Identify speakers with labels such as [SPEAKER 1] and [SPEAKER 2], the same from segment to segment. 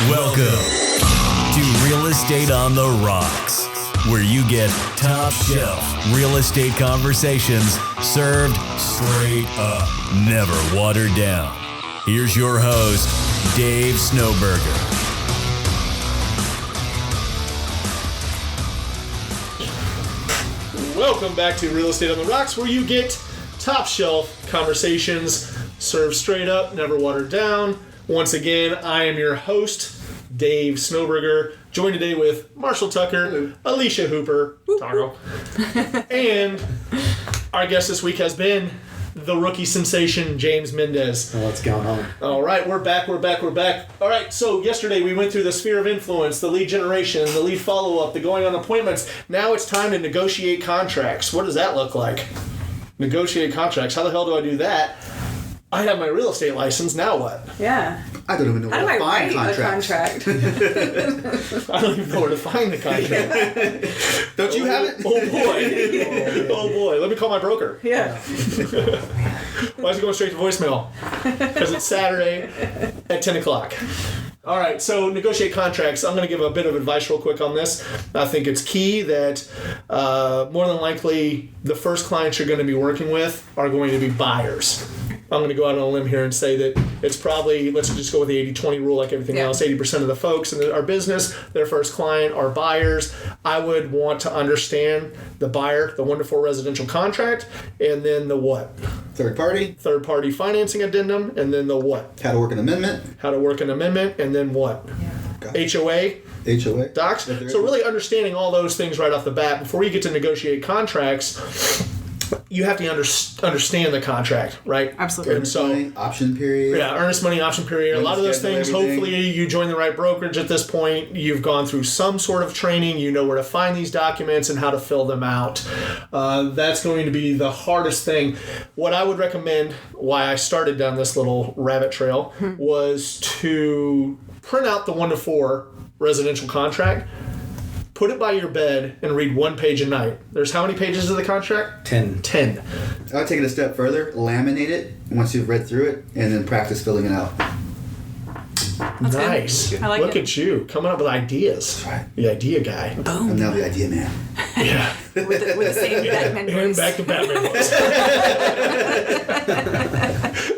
[SPEAKER 1] Welcome to Real Estate on the Rocks, where you get top shelf real estate conversations served straight up, never watered down. Here's your host, Dave Snowberger.
[SPEAKER 2] Welcome back to Real Estate on the Rocks, where you get top shelf conversations served straight up, never watered down. Once again, I am your host, Dave Snowberger, joined today with Marshall Tucker, Alicia Hooper, Taco, and our guest this week has been the rookie sensation, James Mendez.
[SPEAKER 3] What's going on?
[SPEAKER 2] All right, we're back. All right, so yesterday we went through the sphere of influence, the lead generation, the lead follow-up, the going on appointments. Now it's time to negotiate contracts. What does that look like? Negotiate contracts. How the hell do I do that? I have my real estate license. Now what?
[SPEAKER 4] Yeah.
[SPEAKER 3] I don't even know where to find contracts.
[SPEAKER 2] I don't even know where to find the contract.
[SPEAKER 3] Don't you have it?
[SPEAKER 2] Oh boy. Oh boy. Let me call my broker.
[SPEAKER 4] Yeah.
[SPEAKER 2] Why is it going straight to voicemail? Because it's Saturday at 10 o'clock. All right, so negotiate contracts. I'm going to give a bit of advice real quick on this. I think it's key that more than likely the first clients you're going to be working with are going to be buyers. I'm going to go out on a limb here and say that it's probably, let's just go with the 80-20 rule like everything else. 80% of the folks in our business, their first client are buyers. I would want to understand the buyer, the 1-to-4 residential contract, and then the what?
[SPEAKER 3] Third party
[SPEAKER 2] Financing addendum, and then the what?
[SPEAKER 3] How to work an amendment,
[SPEAKER 2] and then what? HOA docs. So really understanding all those things right off the bat before you get to negotiate contracts. You have to understand the contract, right?
[SPEAKER 4] Absolutely.
[SPEAKER 3] earnest money, option period.
[SPEAKER 2] Yeah, earnest money, option period. A lot of those things, hopefully you join the right brokerage at this point. You've gone through some sort of training. You know where to find these documents and how to fill them out. That's going to be the hardest thing. What I would recommend, why I started down this little rabbit trail, was to print out the 1-to-4 residential contract. Put it by your bed and read one page a night. There's how many pages of the contract?
[SPEAKER 3] 10.
[SPEAKER 2] I
[SPEAKER 3] would take it a step further. Laminate it once you've read through it, and then practice filling it out.
[SPEAKER 4] That's
[SPEAKER 2] nice.
[SPEAKER 4] Good. I like
[SPEAKER 2] Look at you coming up with ideas.
[SPEAKER 3] That's right.
[SPEAKER 2] The idea guy.
[SPEAKER 4] Boom.
[SPEAKER 3] I'm now the idea man.
[SPEAKER 2] Yeah.
[SPEAKER 4] with the same Batman
[SPEAKER 2] And
[SPEAKER 4] voice.
[SPEAKER 2] back to Batman voice.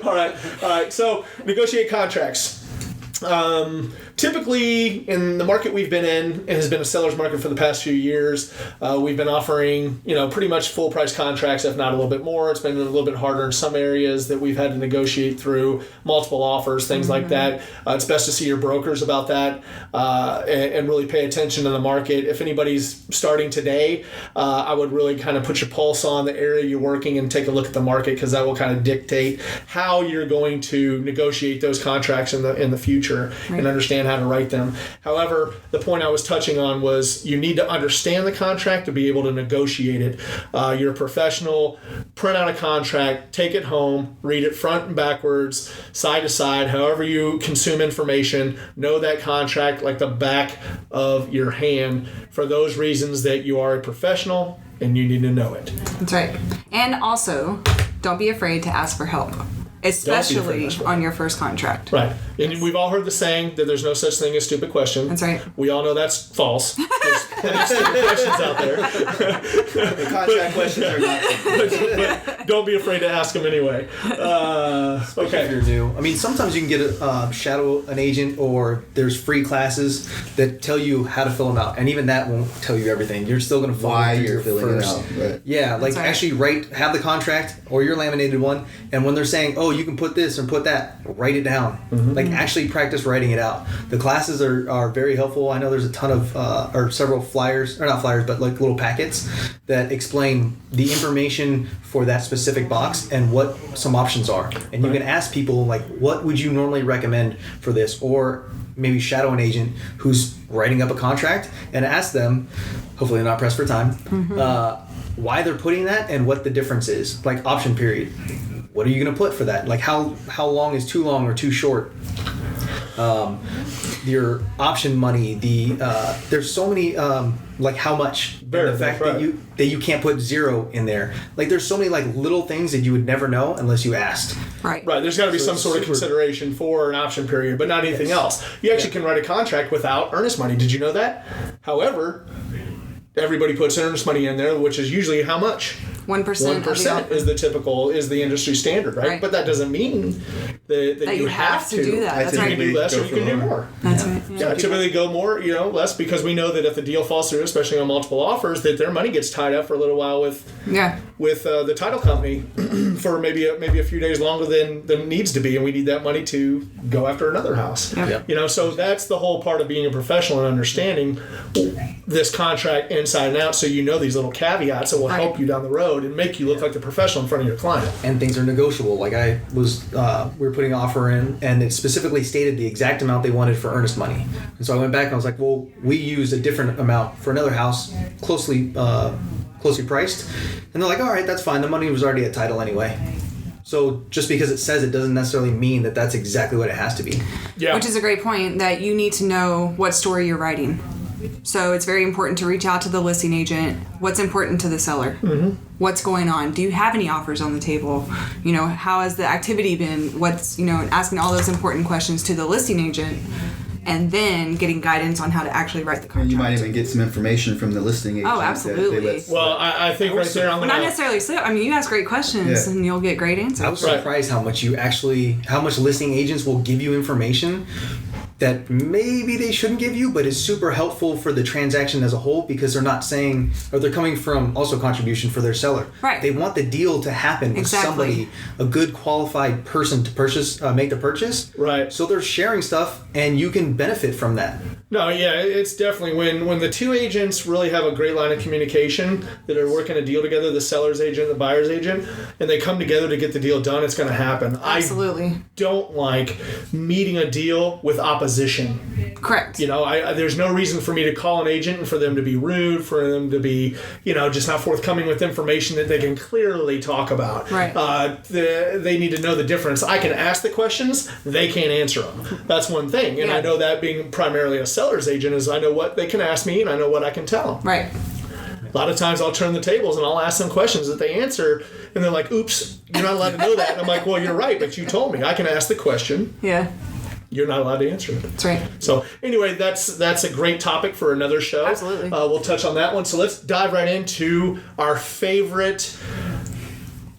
[SPEAKER 2] All right. So negotiate contracts. Typically, in the market we've been in, it has been a seller's market for the past few years. We've been offering, pretty much full price contracts, if not a little bit more. It's been a little bit harder in some areas that we've had to negotiate through multiple offers, things like that. It's best to see your brokers about that and really pay attention to the market. If anybody's starting today, I would really kind of put your pulse on the area you're working and take a look at the market, because that will kind of dictate how you're going to negotiate those contracts in the future and understand how to write them. However, the point I was touching on was you need to understand the contract to be able to negotiate it. You're a professional. Print out a contract, take it home, read it front and backwards, side to side, however you consume information. Know that contract like the back of your hand for those reasons that you are a professional and you need to know it.
[SPEAKER 4] That's right. And also, don't be afraid to ask for help. Especially on your first contract.
[SPEAKER 2] Right. And we've all heard the saying that there's no such thing as stupid question.
[SPEAKER 4] That's right.
[SPEAKER 2] We all know that's false. There's plenty of stupid questions out there.
[SPEAKER 3] The contract questions are not.
[SPEAKER 2] But don't be afraid to ask them anyway. Okay.
[SPEAKER 5] If you're new. I mean, sometimes you can get a shadow an agent, or there's free classes that tell you how to fill them out, and even that won't tell you everything. You're still going to follow
[SPEAKER 3] Why
[SPEAKER 5] through
[SPEAKER 3] you're filling it out. Right.
[SPEAKER 5] Yeah, like actually have the contract or your laminated one, and when they're saying, oh, you can put this or put that, write it down. Like actually practice writing it out. The classes are very helpful. I know there's a ton of or several flyers, or not flyers, but like little packets that explain the information for that specific box and what some options are. And you can ask people like, what would you normally recommend for this? Or maybe shadow an agent who's writing up a contract and ask them, hopefully they're not pressed for time, why they're putting that and what the difference is. Like option period. What are you going to put for that? Like how long is too long or too short? your option money, there's so many like how much,
[SPEAKER 2] Very,
[SPEAKER 5] and the fact
[SPEAKER 2] right.
[SPEAKER 5] that you can't put zero in there. Like there's so many like little things that you would never know unless you asked.
[SPEAKER 4] Right.
[SPEAKER 2] Right, there's got to be
[SPEAKER 5] So
[SPEAKER 2] some
[SPEAKER 5] it's
[SPEAKER 2] sort of
[SPEAKER 5] super-
[SPEAKER 2] consideration for an option period, but not anything else. You actually can write a contract without earnest money. Did you know that? However, everybody puts earnest money in there, which is usually how much?
[SPEAKER 4] 1%.
[SPEAKER 2] 1% is the industry standard, right?
[SPEAKER 4] Right.
[SPEAKER 2] But that doesn't mean that you have to
[SPEAKER 4] do that.
[SPEAKER 3] I
[SPEAKER 4] That's
[SPEAKER 2] You
[SPEAKER 4] right.
[SPEAKER 2] can do less or you can do more.
[SPEAKER 4] That's right.
[SPEAKER 2] Yeah, typically go more, less because we know that if the deal falls through, especially on multiple offers, that their money gets tied up for a little while with
[SPEAKER 4] Yeah.
[SPEAKER 2] the title company for maybe a few days longer than needs to be, and we need that money to go after another house.
[SPEAKER 4] Yep.
[SPEAKER 5] Yep.
[SPEAKER 2] So that's the whole part of being a professional and understanding this contract inside and out, so you know these little caveats that will
[SPEAKER 4] Right.
[SPEAKER 2] help you down the road and make you look like the professional in front of your client.
[SPEAKER 5] And things are negotiable. Like we were putting an offer in, and it specifically stated the exact amount they wanted for earnest money. And so I went back and I was like, well, we used a different amount for another house, closely priced. And they're like, all right, that's fine. The money was already at title anyway. So just because it says it doesn't necessarily mean that that's exactly what it has to be.
[SPEAKER 2] Yeah.
[SPEAKER 4] Which is a great point, that you need to know what story you're writing. So it's very important to reach out to the listing agent. What's important to the seller? Mm-hmm. What's going on? Do you have any offers on the table? How has the activity been? What's, asking all those important questions to the listing agent, and then getting guidance on how to actually write the contract.
[SPEAKER 3] And you might even get some information from the listing agent.
[SPEAKER 4] Oh, absolutely.
[SPEAKER 2] Well, I think right there I'm
[SPEAKER 4] Well, not necessarily so. I mean, you ask great questions
[SPEAKER 3] Yeah.
[SPEAKER 4] and you'll get great answers.
[SPEAKER 5] I was
[SPEAKER 2] Right.
[SPEAKER 5] surprised how much listing agents will give you information that maybe they shouldn't give you, but is super helpful for the transaction as a whole, because they're not saying, or they're coming from also contribution for their seller.
[SPEAKER 4] Right.
[SPEAKER 5] They want the deal to happen with
[SPEAKER 4] Exactly.
[SPEAKER 5] somebody, a good qualified person to make the purchase.
[SPEAKER 2] Right.
[SPEAKER 5] So they're sharing stuff, and you can benefit from that.
[SPEAKER 2] No, yeah, it's definitely when the two agents really have a great line of communication, that are working a deal together, the seller's agent, the buyer's agent, and they come together to get the deal done, it's going to happen.
[SPEAKER 4] Absolutely.
[SPEAKER 2] I don't like meeting a deal with opposition.
[SPEAKER 4] Correct.
[SPEAKER 2] There's no reason for me to call an agent and for them to be rude, for them to be, just not forthcoming with information that they can clearly talk about.
[SPEAKER 4] Right.
[SPEAKER 2] They need to know the difference. I can ask the questions, they can't answer them. That's one thing. And
[SPEAKER 4] Yeah.
[SPEAKER 2] I know that being primarily a seller's agent is I know what they can ask me and I know what I can tell them.
[SPEAKER 4] Right.
[SPEAKER 2] A lot of times I'll turn the tables and I'll ask them questions that they answer and they're like, oops, you're not allowed to know that. And I'm like, well, you're right, but you told me. I can ask the question.
[SPEAKER 4] Yeah.
[SPEAKER 2] You're not allowed to answer it.
[SPEAKER 4] That's right.
[SPEAKER 2] So anyway, that's a great topic for another show.
[SPEAKER 4] Absolutely.
[SPEAKER 2] We'll touch on that one. So let's dive right into our favorite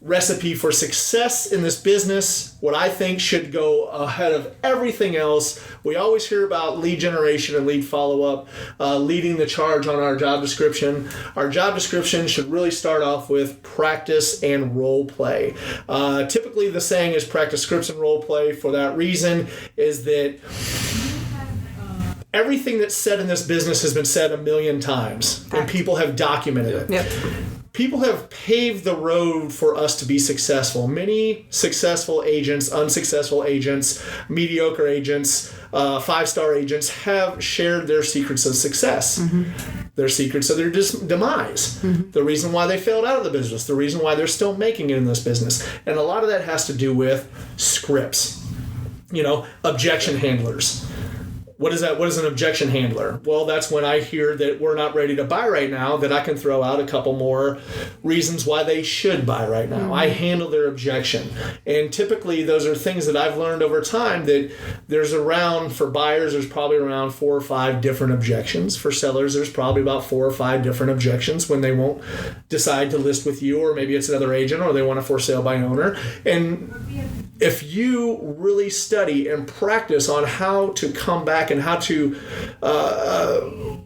[SPEAKER 2] recipe for success in this business. What I think should go ahead of everything else. We always hear about lead generation and lead follow-up, leading the charge on our job description. Our job description should really start off with practice and role play. Typically the saying is practice scripts and role play. For that reason is that everything that's said in this business has been said a million times, and people have documented it.
[SPEAKER 4] Yep.
[SPEAKER 2] People have paved the road for us to be successful. Many successful agents, unsuccessful agents, mediocre agents, 5-star agents have shared their secrets of success, their secrets of their demise, the reason why they failed out of the business, the reason why they're still making it in this business. And a lot of that has to do with scripts, objection handlers. What is that? What is an objection handler? Well, that's when I hear that we're not ready to buy right now, that I can throw out a couple more reasons why they should buy right now. I handle their objection. And typically those are things that I've learned over time, that for buyers, there's probably around 4 or 5 different objections. For sellers, there's probably about 4 or 5 different objections when they won't decide to list with you, or maybe it's another agent, or they want a for sale by owner. And if you really study and practice on how to come back and how to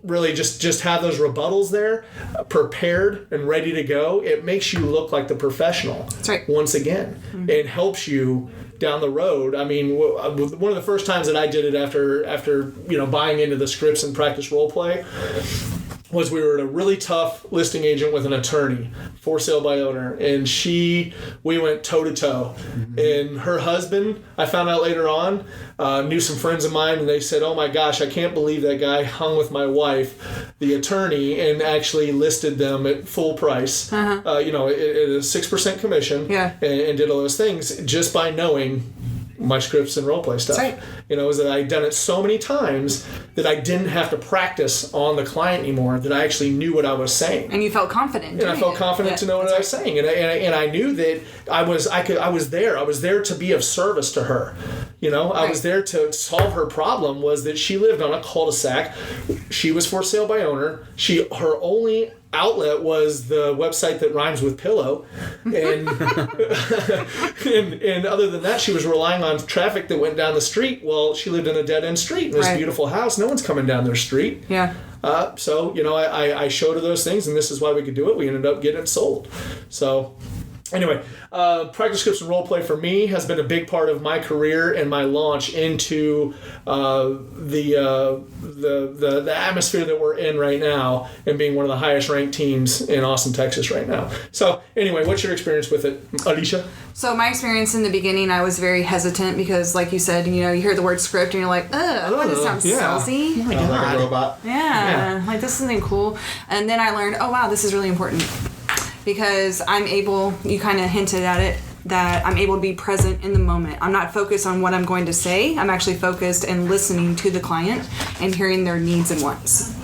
[SPEAKER 2] really just have those rebuttals there, prepared and ready to go, it makes you look like the professional.
[SPEAKER 4] That's right.
[SPEAKER 2] Once again, it helps you down the road. I mean, one of the first times that I did it after buying into the scripts and practice role play was we were at a really tough listing agent with an attorney, for sale by owner, and we went toe to toe. And her husband, I found out later on, knew some friends of mine, and they said, "Oh my gosh, I can't believe that guy hung with my wife, the attorney, and actually listed them at full price. At a 6% commission,
[SPEAKER 4] Yeah.
[SPEAKER 2] and did all those things just by knowing my scripts and role play stuff.
[SPEAKER 4] That's right.
[SPEAKER 2] You know, is that I'd done it so many times that I didn't have to practice on the client anymore, that I actually knew what I was saying.
[SPEAKER 4] And you felt confident.
[SPEAKER 2] And I felt confident to know what I was saying, and I knew that I was there to be of service to her. You know, I was there to solve her problem. Was that she lived on a cul-de-sac. She was for sale by owner. Her only outlet was the website that rhymes with pillow, and and other than that, she was relying on traffic that went down the street. Well, she lived in a dead-end street in this beautiful house. No one's coming down their street.
[SPEAKER 4] Yeah.
[SPEAKER 2] So, you know, I showed her those things, and this is why we could do it. We ended up getting it sold. So, anyway, practice scripts and role play for me has been a big part of my career and my launch into the atmosphere that we're in right now, and being one of the highest ranked teams in Austin, Texas right now. So, anyway, what's your experience with it, Alicia?
[SPEAKER 4] So my experience in the beginning, I was very hesitant because, like you said, you know, you hear the word script and you're like, ugh, this sounds salesy.
[SPEAKER 2] Oh my God.
[SPEAKER 3] Like a robot.
[SPEAKER 4] Yeah, like this isn't cool. And then I learned, oh wow, this is really important, because I'm able, you kind of hinted at it, that I'm able to be present in the moment. I'm not focused on what I'm going to say. I'm actually focused and listening to the client and hearing their needs and wants.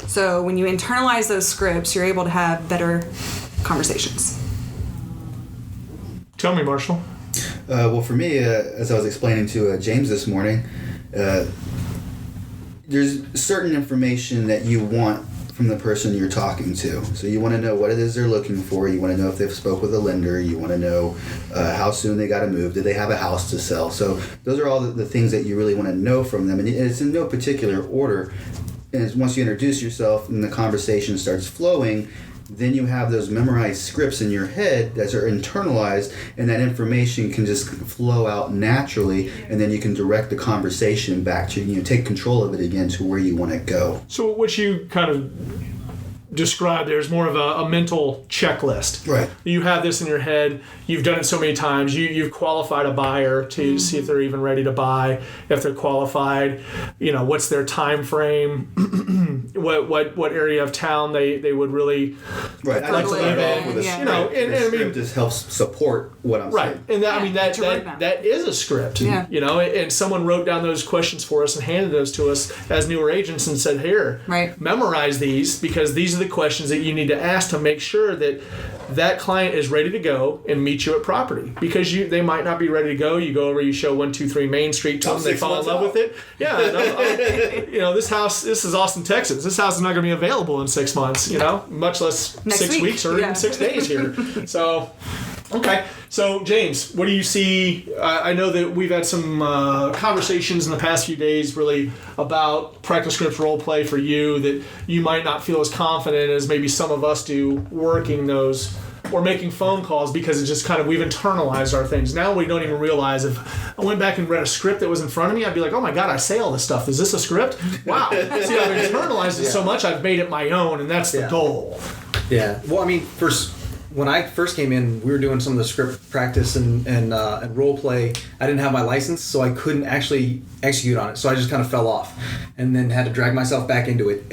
[SPEAKER 4] So when you internalize those scripts, you're able to have better conversations.
[SPEAKER 2] Tell me, Marshall.
[SPEAKER 3] Well, for me, as I was explaining to James this morning, there's certain information that you want from the person you're talking to. So you want to know what it is they're looking for. You want to know if they've spoke with a lender. You want to know how soon they got to move. Do they have a house to sell? So those are all the things that you really want to know from them. And it's in no particular order. And once you introduce yourself and the conversation starts flowing, then you have those memorized scripts in your head that are internalized, and that information can just flow out naturally, and then you can direct the conversation back to, you know, take control of it again to where you want to go.
[SPEAKER 2] So what you kind of described there is more of a mental checklist.
[SPEAKER 3] Right.
[SPEAKER 2] You have this in your head. You've done it so many times. You've qualified a buyer to see if they're even ready to buy. If they're qualified, you know, what's their time frame? what area of town they would really
[SPEAKER 3] like to
[SPEAKER 2] live in?
[SPEAKER 3] With a
[SPEAKER 4] Yeah.
[SPEAKER 2] You know, and I mean,
[SPEAKER 3] just helps support what I'm
[SPEAKER 2] right,
[SPEAKER 3] saying.
[SPEAKER 2] and that, I mean
[SPEAKER 4] it's a roadmap.
[SPEAKER 2] that is a script.
[SPEAKER 4] Yeah.
[SPEAKER 2] You know, and someone wrote down those questions for us and handed those to us as newer agents and said, "Here, memorize these, because these are the questions that you need to ask to make sure that client is ready to go and meet you at property, because they might not be ready to go. You go over, you show 123 Main Street to them, they fall in love with it. Yeah, you know, this is Austin, Texas. This house is not going to be available in 6 months. You know, much less
[SPEAKER 4] Next
[SPEAKER 2] 6
[SPEAKER 4] week.
[SPEAKER 2] weeks or even 6 days here. So. Okay, so James, what do you see? I know that we've had some conversations in the past few days really about practice scripts role play for you, that you might not feel as confident as maybe some of us do working those or making phone calls, because it's just kind of, we've internalized our things. Now we don't even realize, if I went back and read a script that was in front of me, I'd be like, oh my God, I say all this stuff. Is this a script? Wow. See, I've internalized it so much, I've made it my own, and that's the goal.
[SPEAKER 5] Yeah. Well, I mean, when I first came in, we were doing some of the script practice and role play. I didn't have my license, so I couldn't actually execute on it. So I just kind of fell off, and then had to drag myself back into it.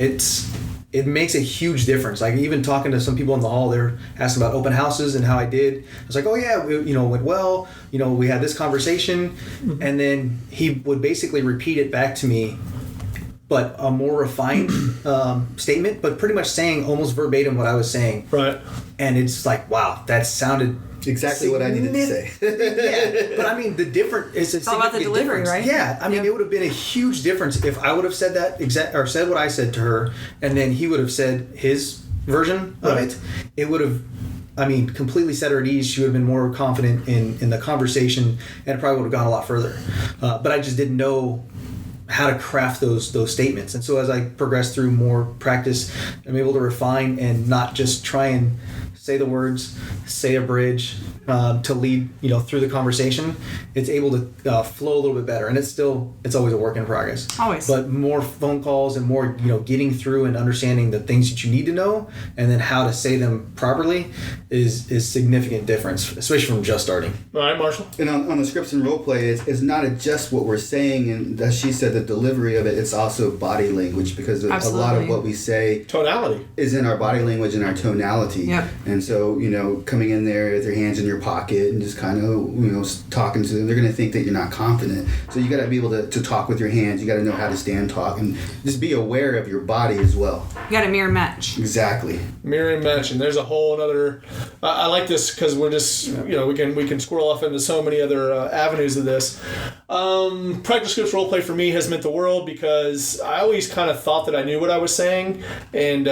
[SPEAKER 5] It makes a huge difference. Like, even talking to some people in the hall, they're asking about open houses and how I did. I was like, oh yeah, went well. You know, we had this conversation, and then he would basically repeat it back to me, but a more refined statement, but pretty much saying almost verbatim what I was saying.
[SPEAKER 2] Right.
[SPEAKER 5] And it's like, wow, that sounded
[SPEAKER 3] exactly what I needed to say.
[SPEAKER 5] Yeah, but I mean, it's
[SPEAKER 4] all about the delivery,
[SPEAKER 5] difference.
[SPEAKER 4] right?
[SPEAKER 5] Yeah, I mean, it would have been a huge difference if I would have said that or said what I said to her, and then he would have said his version of it. It would have, I mean, completely set her at ease. She would have been more confident in the conversation, and it probably would have gone a lot further. But I just didn't know how to craft those statements. And so as I progress through more practice, I'm able to refine and not just try and say the words, say a bridge to lead, through the conversation. It's able to flow a little bit better, and it's always a work in progress.
[SPEAKER 4] Always.
[SPEAKER 5] But more phone calls and more, getting through and understanding the things that you need to know, and then how to say them properly is significant difference, especially from just starting.
[SPEAKER 2] All right, Marshall.
[SPEAKER 3] And on the scripts and role play, it's not just what we're saying, and as she said, the delivery of it. It's also body language, because a lot of what we say
[SPEAKER 2] tonality
[SPEAKER 3] is in our body language and our tonality.
[SPEAKER 4] Yep.
[SPEAKER 3] And so, coming in there with your hands in your pocket and just kind of, talking to them, they're going to think that you're not confident. So you got to be able to talk with your hands. You got to know how to stand, talk, and just be aware of your body as well.
[SPEAKER 4] You got to mirror match.
[SPEAKER 3] Exactly.
[SPEAKER 2] Mirror and match, and there's a whole other. I like this because we're just, we can squirrel off into so many other avenues of this. Practice scripts roleplay for me has meant the world because I always kind of thought that I knew what I was saying, and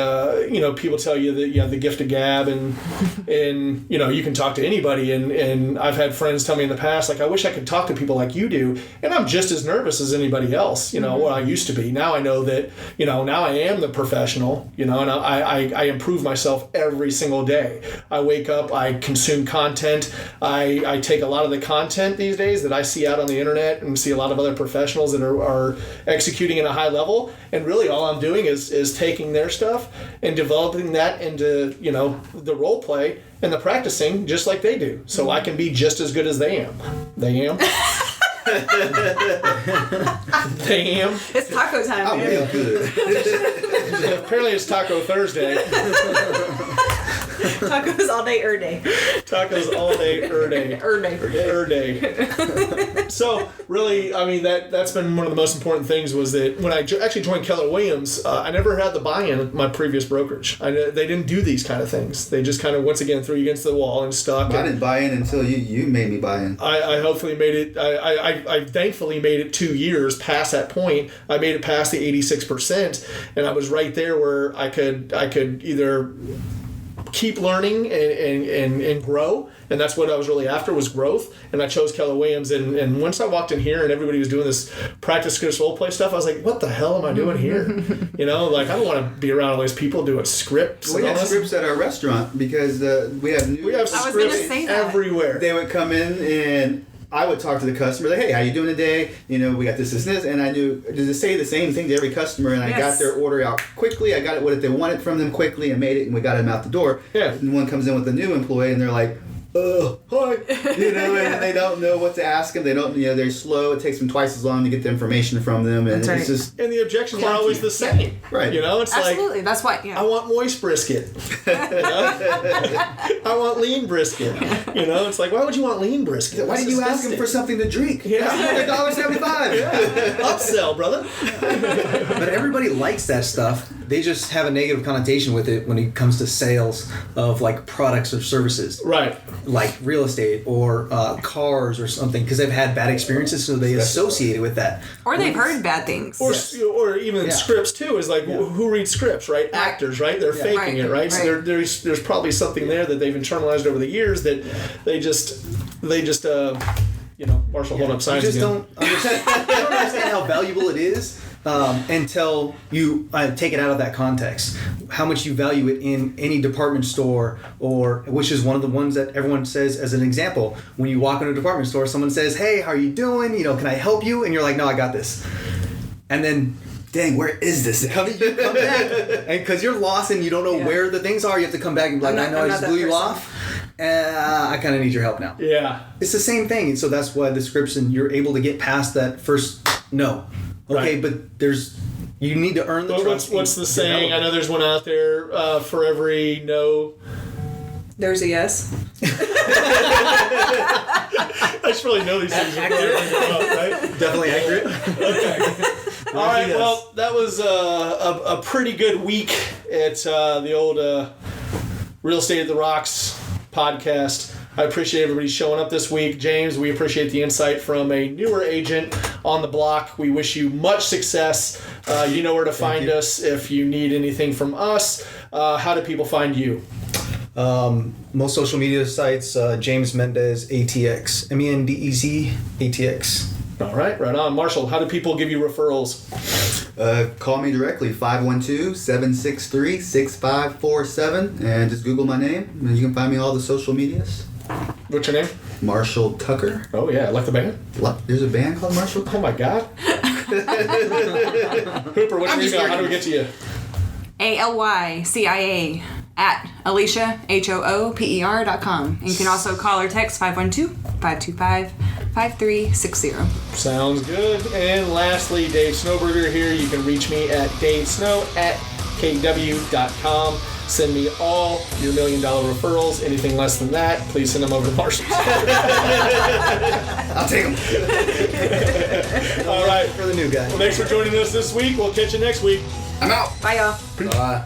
[SPEAKER 2] people tell you that you have the gift of gab, and you can talk to anybody, and I've had friends tell me in the past, like, I wish I could talk to people like you do, and I'm just as nervous as anybody else, what I used to be. Now I know that, now I am the professional, and I improve myself every single day. I wake up, I consume content, I take a lot of the content these days that I see out on the internet and see a lot of other professionals that are executing at a high level, and really all I'm doing is taking their stuff and developing that into, the role play and the practicing just like they do. So I can be just as good as they am. They am. They am.
[SPEAKER 4] It's taco time.
[SPEAKER 3] I'm real good.
[SPEAKER 2] Apparently it's Taco Thursday.
[SPEAKER 6] Tacos all day, day.
[SPEAKER 2] Tacos all day, day. So really, I mean, that's been one of the most important things was that when I actually joined Keller Williams, I never had the buy-in of my previous brokerage. They didn't do these kind of things. They just kind of, once again, threw you against the wall and stuck.
[SPEAKER 3] I didn't buy in until you made me buy in.
[SPEAKER 2] I hopefully made it. I thankfully made it 2 years past that point. I made it past the 86%, and I was right there where I could either keep learning and grow, and that's what I was really after, was growth. And I chose Keller Williams, and once I walked in here and everybody was doing this practice scripts role play stuff, I was like, what the hell am I doing here? I don't want to be around all these people doing scripts.
[SPEAKER 3] We have scripts at our restaurant because we have
[SPEAKER 2] scripts everywhere.
[SPEAKER 3] They would come in and I would talk to the customer, like, hey, how you doing today? We got this, and I knew to say the same thing to every customer, and I got their order out quickly. I got it what they wanted from them quickly and made it, and we got them out the door.
[SPEAKER 2] Yeah.
[SPEAKER 3] And one comes in with a new employee, and they're like, hi, and they don't know what to ask them. They don't, they're slow. It takes them twice as long to get the information from them, and it's just.
[SPEAKER 2] And the objections are always the same,
[SPEAKER 3] right?
[SPEAKER 2] It's
[SPEAKER 4] absolutely.
[SPEAKER 2] like,
[SPEAKER 4] that's why. Yeah.
[SPEAKER 2] I want moist brisket. I want lean brisket. It's like, why would you want lean brisket?
[SPEAKER 3] Why did you ask them for something to drink?
[SPEAKER 2] Yeah,
[SPEAKER 3] $1.75.
[SPEAKER 2] Upsell, brother.
[SPEAKER 5] But everybody likes that stuff. They just have a negative connotation with it when it comes to sales of like products or services.
[SPEAKER 2] Right.
[SPEAKER 5] Like real estate or cars or something, because they've had bad experiences, so they associate it with that.
[SPEAKER 4] Or they've heard bad things.
[SPEAKER 2] Or even scripts too is like, who reads scripts, right? Actors, right? They're faking it, right? So there's probably something there that they've internalized over the years that they just Marshall, hold up signs again.
[SPEAKER 5] Don't understand how valuable it is until you take it out of that context. How much you value it in any department store, or which is one of the ones that everyone says as an example. When you walk into a department store, someone says, "Hey, how are you doing? Can I help you?" And you're like, "No, I got this." And then,
[SPEAKER 3] dang, where is this?
[SPEAKER 5] You come back, and because you're lost and you don't know where the things are, you have to come back and be like, "I know I just blew you off. I kind of need your help now."
[SPEAKER 2] Yeah,
[SPEAKER 5] it's the same thing, and so that's why the scripts, and you're able to get past that first no. Okay, but you need to earn the trust.
[SPEAKER 2] What's the saying? I know there's one out there. For every no,
[SPEAKER 4] there's a yes.
[SPEAKER 2] I just really know these things. Right?
[SPEAKER 5] Definitely accurate.
[SPEAKER 2] Okay. All right. Well, that was a pretty good week at the old Real Estate at the Rocks podcast. I appreciate everybody showing up this week. James, we appreciate the insight from a newer agent on the block. We wish you much success. You know where to find us if you need anything from us. How do people find you?
[SPEAKER 5] Most social media sites, James Mendez ATX, MENDEZ ATX.
[SPEAKER 2] All right, right on. Marshall, how do people give you referrals?
[SPEAKER 3] Call me directly, 512-763-6547, and just Google my name, and you can find me on all the social medias.
[SPEAKER 2] What's your name?
[SPEAKER 3] Marshall Tucker.
[SPEAKER 2] Oh, yeah, like the band?
[SPEAKER 3] There's a band called Marshall Tucker?
[SPEAKER 2] Oh, my God. Hooper, what's your email? How do we get to you?
[SPEAKER 4] ALYCIA@AlishaHooper.com. And you can also call or text 512-525-5360.
[SPEAKER 2] Sounds good. And lastly, Dave Snowberger here. You can reach me at davesnow@kw.com. Send me all your $1 million referrals. Anything less than that, please send them over to Marshall.
[SPEAKER 3] I'll take them.
[SPEAKER 2] All right.
[SPEAKER 5] For the new guy.
[SPEAKER 2] Well, thanks for joining us this week. We'll catch you next week.
[SPEAKER 3] I'm out.
[SPEAKER 4] Bye, y'all.
[SPEAKER 3] Bye.